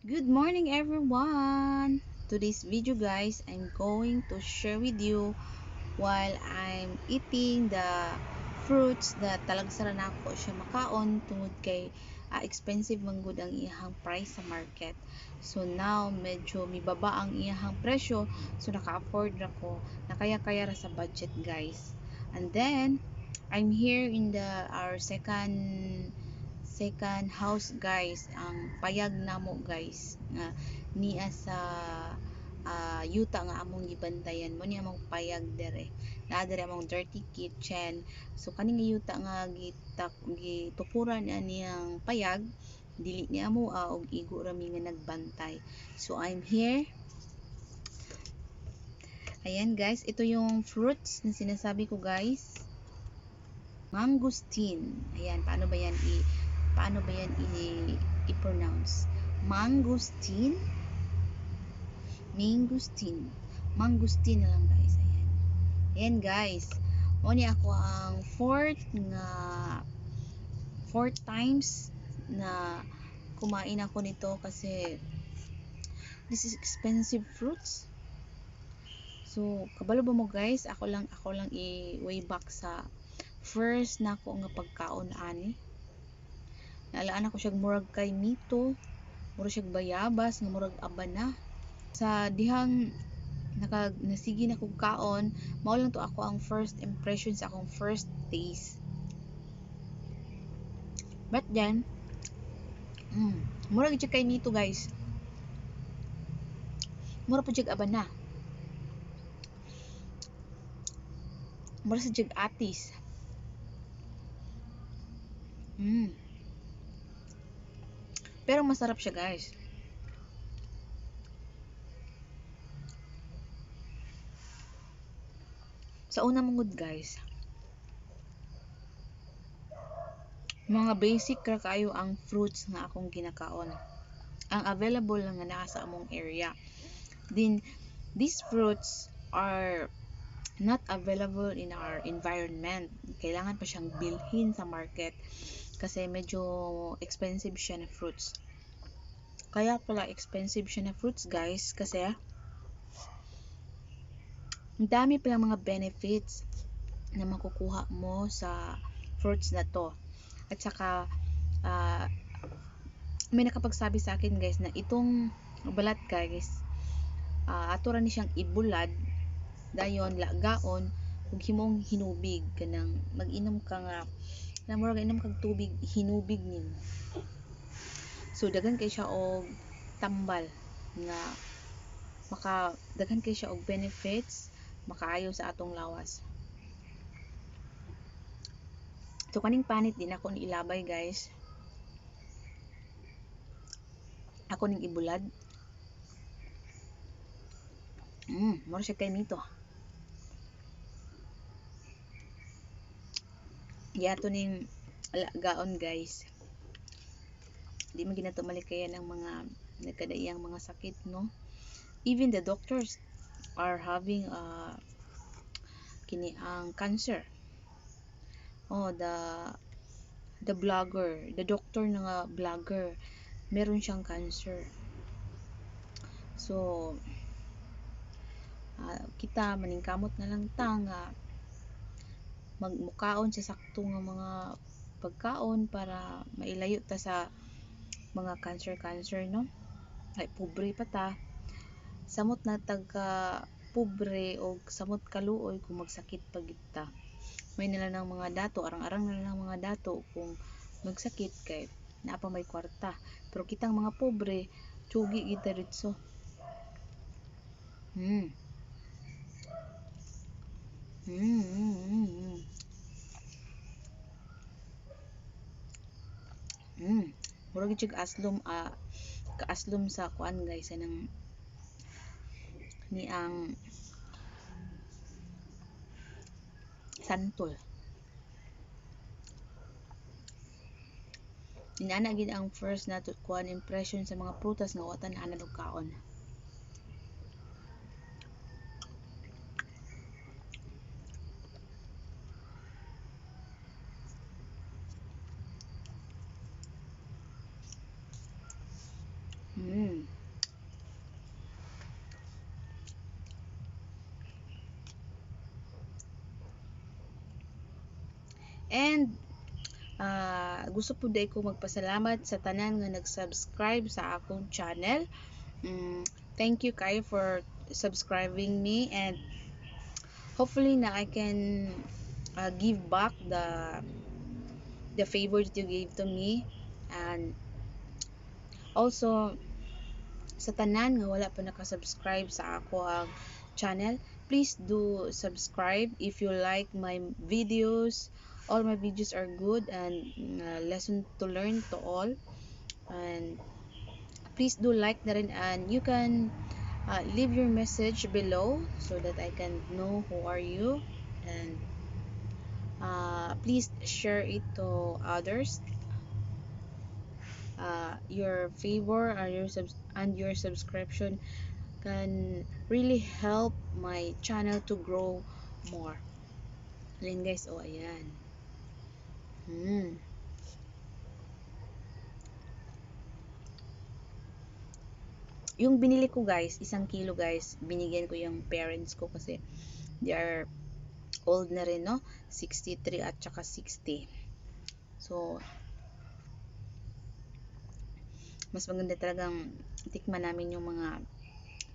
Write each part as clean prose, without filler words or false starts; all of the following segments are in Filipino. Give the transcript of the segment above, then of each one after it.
Good morning everyone! Today's video guys, I'm going to share with you while I'm eating the fruits that talagsara na ako siya makaon tungod kay expensive man gud ang iyahang price sa market. So now medyo mibaba ang iyahang presyo, so naka-afford na ko, nakaya-kaya ra sa budget guys. And then I'm here in our second house guys, ang payag namo guys nga niya sa yuta nga among gibantayan mo ni among payag dere naa dere among dirty kitchen. So kaning yuta nga gitukuran niyang payag dili ni amo og igo rami nga nagbantay. So I'm here. Ayan guys, ito yung fruits na sinasabi ko guys. Mangosteen. Ayan, paano ba yan i-pronounce? Mangosteen? Mangosteen. Mangosteen na lang guys. Ayan. Ayan guys. Muna ako ang fourth times na kumain ako nito kasi this is expensive fruits. So, kabalo ba mo guys? Ako lang i-way back sa first na ako nga pagkaon ani. Naalaan ako siya murag kay mito, murag siya bayabas, nga murag abana. Sa dihang nasigi na kong kaon, mao lang to ako ang first impression sa akong first taste. But then, murag siya kay mito guys. Mura po siya abana. Mura sa siya atis. Pero masarap siya guys. Sa una mong guys, mga basic ra kayo ang fruits nga akong ginakaon. Ang available lang nga naa sa among area. Then, these fruits are not available in our environment. Kailangan pa siyang bilhin sa market kasi medyo expensive siya na fruits. Kaya pala expensive siya na fruits guys kasi ang dami palang mga benefits na makukuha mo sa fruits na to. At saka may nakapagsabi sa akin guys na itong balat guys, ato ra ni siyang ibulad dayon lagaon ug himong hinubig kanang mag-inom ka nga na murag inom kag tubig hinubig nimo. So daghan kay siya og tambal nga daghan kay siya og benefits makaayo sa atong lawas. So kaning panit din ako ni ilabay guys. Ako ning ibulad. Mura siya kay mito. Yato ning gaon guys. Di man ginato malikayan ng mga nagkadaiyang mga sakit no. Even the doctors are having kini ang cancer. The vlogger, the doctor na nga vlogger, meron siyang cancer. So kita maningkamot na lang ta nga magmukaon sa sakto nga mga pagkaon para mailayo ta sa mga cancer no. Ay pobre pa ta. Samot na tagka pobre o samot kaluoy kung magsakit pa gid ta. May nila ng mga dato, arang-arang nila ng mga dato kung magsakit kay naa pa may kwarta. Pero kitang mga pobre, tsugi gid diretso. Murag gid kaaslom sa kuan guys anang ni ang santol. Inana gid ang first na kuan impression sa mga prutas nga watan ana og kaon. Mm. And gusto po day ko magpasalamat sa tanan nga nag-subscribe sa akong channel. Thank you kayo for subscribing me, and hopefully na I can give back the favor that you gave to me. And also sa tanan nga wala pa nakasubscribe sa ako ang channel, please do subscribe if you like my videos. All my videos are good and lesson to learn to all. And please do like na rin, and you can leave your message below so that I can know who are you. And please share it to others. Your favor or your subscription can really help my channel to grow more. Ayan guys, oh ayan. Hmm. Yung binili ko guys, 1 kilo guys, binigyan ko yung parents ko kasi they are old na rin, no? 63 at saka 60. So, mas maganda talagang tikman namin yung mga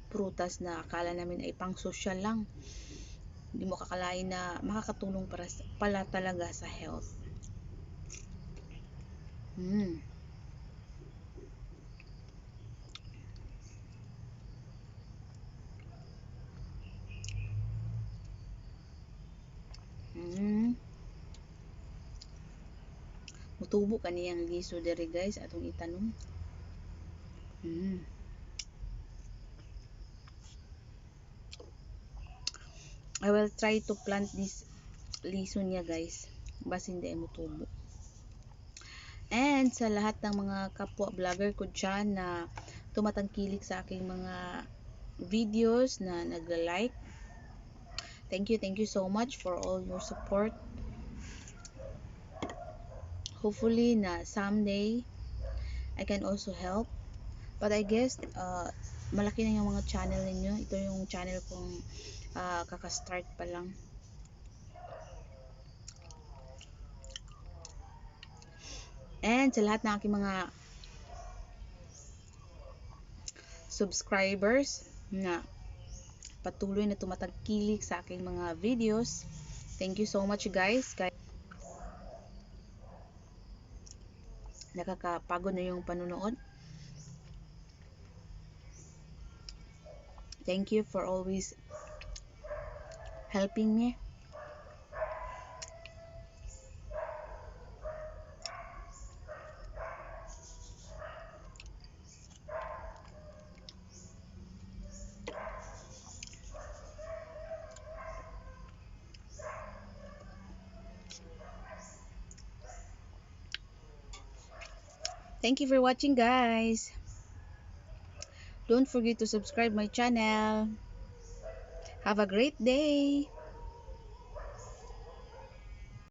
prutas na akala namin ay pang social lang. Hindi mo kakalain na makakatulong pala talaga sa health. Hmm. Hmm. Mutubo kaniyang liso dere guys atong itanom. Hmm. I will try to plant this liso niya guys. Bas hindi ay mutubo. And sa lahat ng mga kapwa vlogger ko dyan na tumatangkilik sa aking mga videos na nagla-like. Thank you so much for all your support. Hopefully na someday I can also help. But I guess malaki na yung mga channel ninyo. Ito yung channel kong kaka-start pa lang. And sa lahat ng aking mga subscribers na patuloy na tumatangkilik sa aking mga videos. Thank you so much guys. Nakakapagod na yung panunood. Thank you for always helping me. Thank you for watching guys. Don't forget to subscribe my channel. Have a great day.